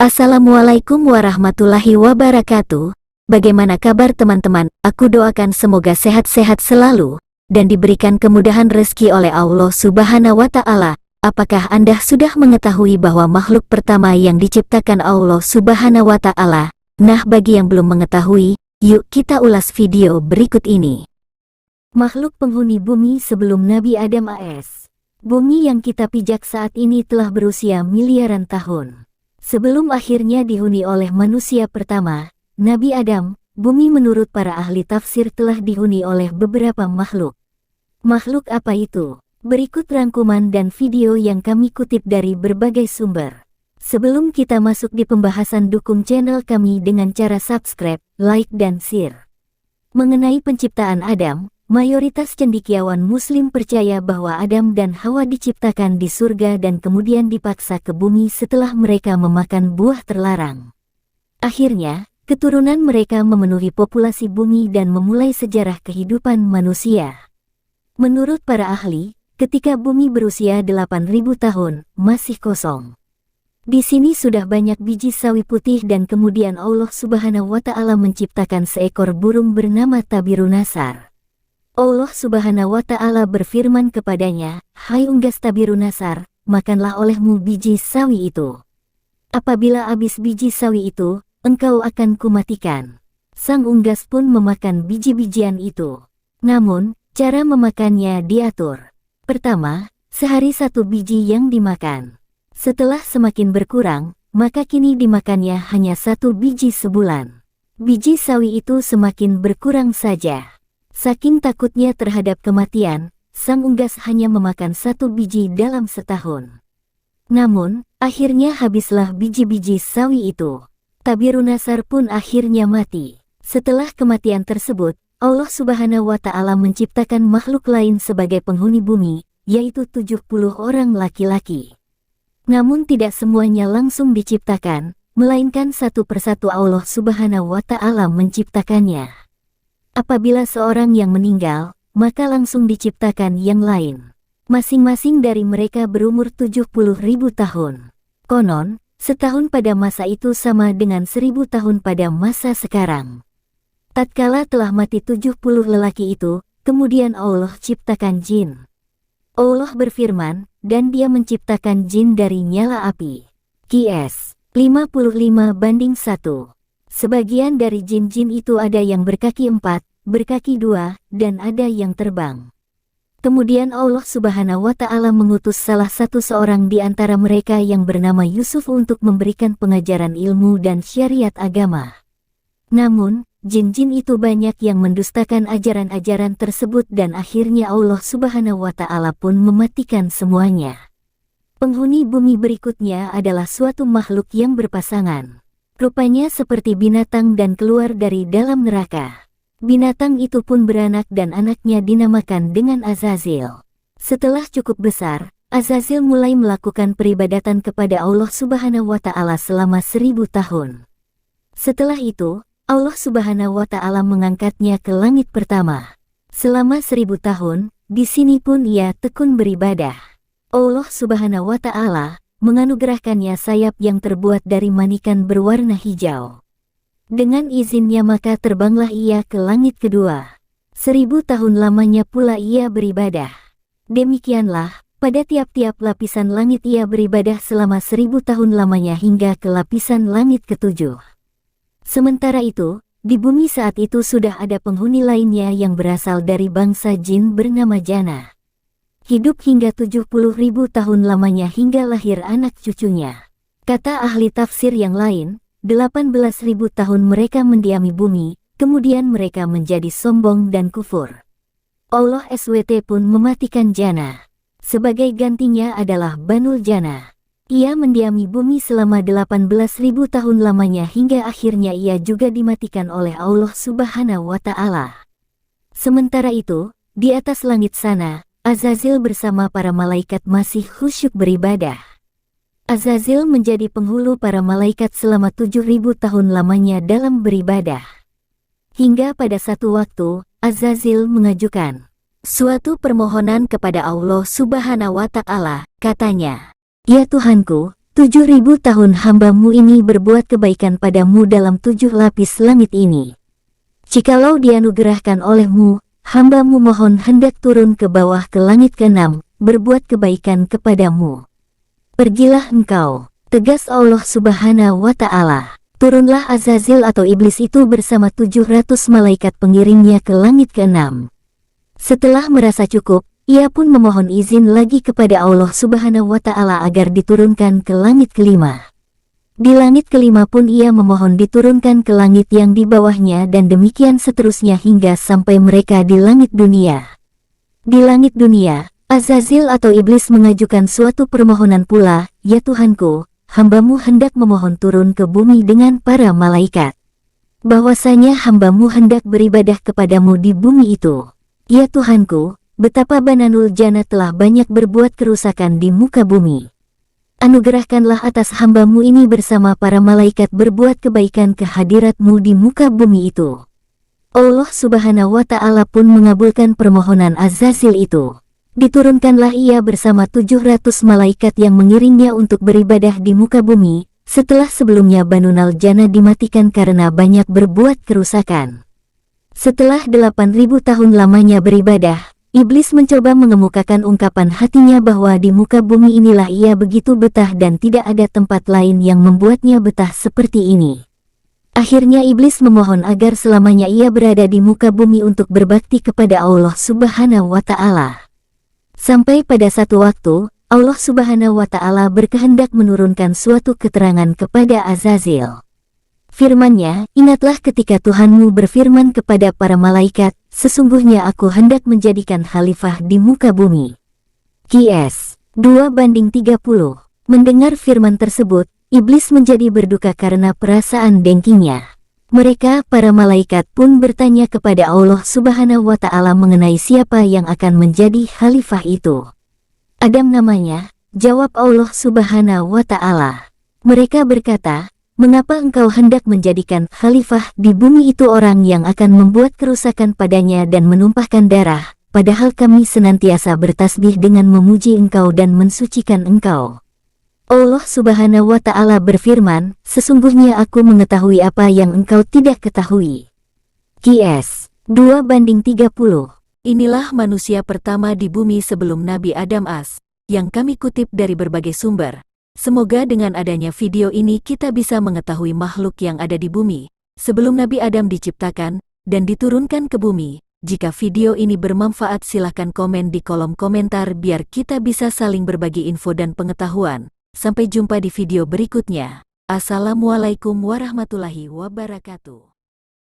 Assalamualaikum warahmatullahi wabarakatuh. Bagaimana kabar teman-teman? Aku doakan semoga sehat-sehat selalu dan diberikan kemudahan rezeki oleh Allah Subhanahu wa Ta'ala. Apakah Anda sudah mengetahui bahwa makhluk pertama yang diciptakan Allah Subhanahu wa Ta'ala? Nah, bagi yang belum mengetahui, yuk kita ulas video berikut ini. Makhluk penghuni bumi sebelum Nabi Adam AS. Bumi yang kita pijak saat ini telah berusia miliaran tahun. Sebelum akhirnya dihuni oleh manusia pertama, Nabi Adam, bumi menurut para ahli tafsir telah dihuni oleh beberapa makhluk. Makhluk apa itu? Berikut rangkuman dan video yang kami kutip dari berbagai sumber. Sebelum kita masuk di pembahasan, dukung channel kami dengan cara subscribe, like dan share. Mengenai penciptaan Adam, mayoritas cendekiawan Muslim percaya bahwa Adam dan Hawa diciptakan di surga dan kemudian dipaksa ke bumi setelah mereka memakan buah terlarang. Akhirnya, keturunan mereka memenuhi populasi bumi dan memulai sejarah kehidupan manusia. Menurut para ahli, ketika bumi berusia 8.000 tahun, masih kosong. Di sini sudah banyak biji sawi putih dan kemudian Allah Subhanahu wa Ta'ala menciptakan seekor burung bernama Tabirunasar. Allah Subhanahu wa Ta'ala berfirman kepadanya, "Hai unggas Tabirunasar, makanlah olehmu biji sawi itu. Apabila habis biji sawi itu, engkau akan kumatikan." Sang unggas pun memakan biji-bijian itu. Namun, cara memakannya diatur. Pertama, sehari satu biji yang dimakan. Setelah semakin berkurang, maka kini dimakannya hanya satu biji sebulan. Biji sawi itu semakin berkurang saja. Saking takutnya terhadap kematian, sang unggas hanya memakan satu biji dalam setahun. Namun, akhirnya habislah biji-biji sawi itu. Tabirunasar pun akhirnya mati. Setelah kematian tersebut, Allah Subhanahu wa Ta'ala menciptakan makhluk lain sebagai penghuni bumi, yaitu 70 orang laki-laki. Namun tidak semuanya langsung diciptakan, melainkan satu persatu Allah Subhanahu wa Ta'ala menciptakannya. Apabila seorang yang meninggal, maka langsung diciptakan yang lain. Masing-masing dari mereka berumur 70.000 tahun. Konon, setahun pada masa itu sama dengan 1000 tahun pada masa sekarang. Tatkala telah mati 70 lelaki itu, kemudian Allah ciptakan jin. Allah berfirman, dan Dia menciptakan jin dari nyala api. Qs 55:1. Sebagian dari jin-jin itu ada yang berkaki 4, berkaki 2, dan ada yang terbang. Kemudian Allah Subhanahu wa Ta'ala mengutus salah satu seorang di antara mereka yang bernama Yusuf untuk memberikan pengajaran ilmu dan syariat agama. Namun, jin-jin itu banyak yang mendustakan ajaran-ajaran tersebut dan akhirnya Allah Subhanahu wa Ta'ala pun mematikan semuanya. Penghuni bumi berikutnya adalah suatu makhluk yang berpasangan. Rupanya seperti binatang dan keluar dari dalam neraka. Binatang itu pun beranak dan anaknya dinamakan dengan Azazil. Setelah cukup besar, Azazil mulai melakukan peribadatan kepada Allah Subhanahu wa Ta'ala selama 1000 tahun. Setelah itu, Allah Subhanahu wa Ta'ala mengangkatnya ke langit pertama. Selama 1000 tahun, di sini pun ia tekun beribadah. Allah Subhanahu wa Ta'ala menganugerahkannya sayap yang terbuat dari manikan berwarna hijau. Dengan izinnya maka terbanglah ia ke langit kedua. 1000 tahun lamanya pula ia beribadah. Demikianlah, pada tiap-tiap lapisan langit ia beribadah selama 1000 tahun lamanya hingga ke lapisan langit ketujuh. Sementara itu, di bumi saat itu sudah ada penghuni lainnya yang berasal dari bangsa jin bernama Jannah. Hidup hingga 70.000 tahun lamanya hingga lahir anak cucunya. Kata ahli tafsir yang lain, 18.000 tahun mereka mendiami bumi, kemudian mereka menjadi sombong dan kufur. Allah SWT pun mematikan Jannah. Sebagai gantinya adalah Banul Jannah. Ia mendiami bumi selama 18.000 tahun lamanya hingga akhirnya ia juga dimatikan oleh Allah Subhanahu wa Ta'ala. Sementara itu, di atas langit sana, Azazil bersama para malaikat masih khusyuk beribadah. Azazil menjadi penghulu para malaikat selama 7.000 tahun lamanya dalam beribadah. Hingga pada satu waktu, Azazil mengajukan suatu permohonan kepada Allah Subhanahu wa Ta'ala, katanya, "Ya Tuhanku, 7.000 tahun hamba-Mu ini berbuat kebaikan padamu dalam 7 lapis langit ini. Jikalau dianugerahkan oleh-Mu, hamba-Mu mohon hendak turun ke bawah ke langit ke-6, berbuat kebaikan kepadamu. Pergilah engkau, tegas Allah Subhanahu wa Ta'ala. Turunlah Azazil atau iblis itu bersama 700 malaikat pengiringnya ke langit ke-6. Setelah merasa cukup, ia pun memohon izin lagi kepada Allah Subhanahu wa Ta'ala agar diturunkan ke langit ke-5. Di langit ke-5 pun ia memohon diturunkan ke langit yang di bawahnya dan demikian seterusnya hingga sampai mereka di langit dunia. Di langit dunia, Azazil atau iblis mengajukan suatu permohonan pula, "Ya Tuhanku, hamba-Mu hendak memohon turun ke bumi dengan para malaikat. Bahwasanya hamba-Mu hendak beribadah kepadamu di bumi itu. Ya Tuhanku, betapa Bananul Jannah telah banyak berbuat kerusakan di muka bumi. Anugerahkanlah atas hamba-Mu ini bersama para malaikat berbuat kebaikan ke hadirat-Mu di muka bumi itu." Allah Subhanahu wa Ta'ala pun mengabulkan permohonan Azazil itu. Diturunkanlah ia bersama 700 malaikat yang mengiringnya untuk beribadah di muka bumi, setelah sebelumnya Banunal Jannah dimatikan karena banyak berbuat kerusakan. Setelah 8.000 tahun lamanya beribadah, iblis mencoba mengemukakan ungkapan hatinya bahwa di muka bumi inilah ia begitu betah dan tidak ada tempat lain yang membuatnya betah seperti ini. Akhirnya iblis memohon agar selamanya ia berada di muka bumi untuk berbakti kepada Allah Subhanahu wa Ta'ala. Sampai pada satu waktu, Allah Subhanahu wa Ta'ala berkehendak menurunkan suatu keterangan kepada Azazil. Firman-Nya, "Ingatlah ketika Tuhanmu berfirman kepada para malaikat, sesungguhnya aku hendak menjadikan khalifah di muka bumi." Qs 2:30. Mendengar firman tersebut, iblis menjadi berduka karena perasaan dengkinya. Mereka, para malaikat pun bertanya kepada Allah Subhanahu wa Ta'ala mengenai siapa yang akan menjadi khalifah itu. "Adam namanya," jawab Allah Subhanahu wa Ta'ala. Mereka berkata, "Mengapa engkau hendak menjadikan khalifah di bumi itu orang yang akan membuat kerusakan padanya dan menumpahkan darah, padahal kami senantiasa bertasbih dengan memuji engkau dan mensucikan engkau?" Allah Subhanahu wa Ta'ala berfirman, "Sesungguhnya aku mengetahui apa yang engkau tidak ketahui." Qs 2:30. Inilah manusia pertama di bumi sebelum Nabi Adam AS, yang kami kutip dari berbagai sumber. Semoga dengan adanya video ini kita bisa mengetahui makhluk yang ada di bumi sebelum Nabi Adam diciptakan dan diturunkan ke bumi. Jika video ini bermanfaat silahkan komen di kolom komentar biar kita bisa saling berbagi info dan pengetahuan. Sampai jumpa di video berikutnya. Assalamualaikum warahmatullahi wabarakatuh.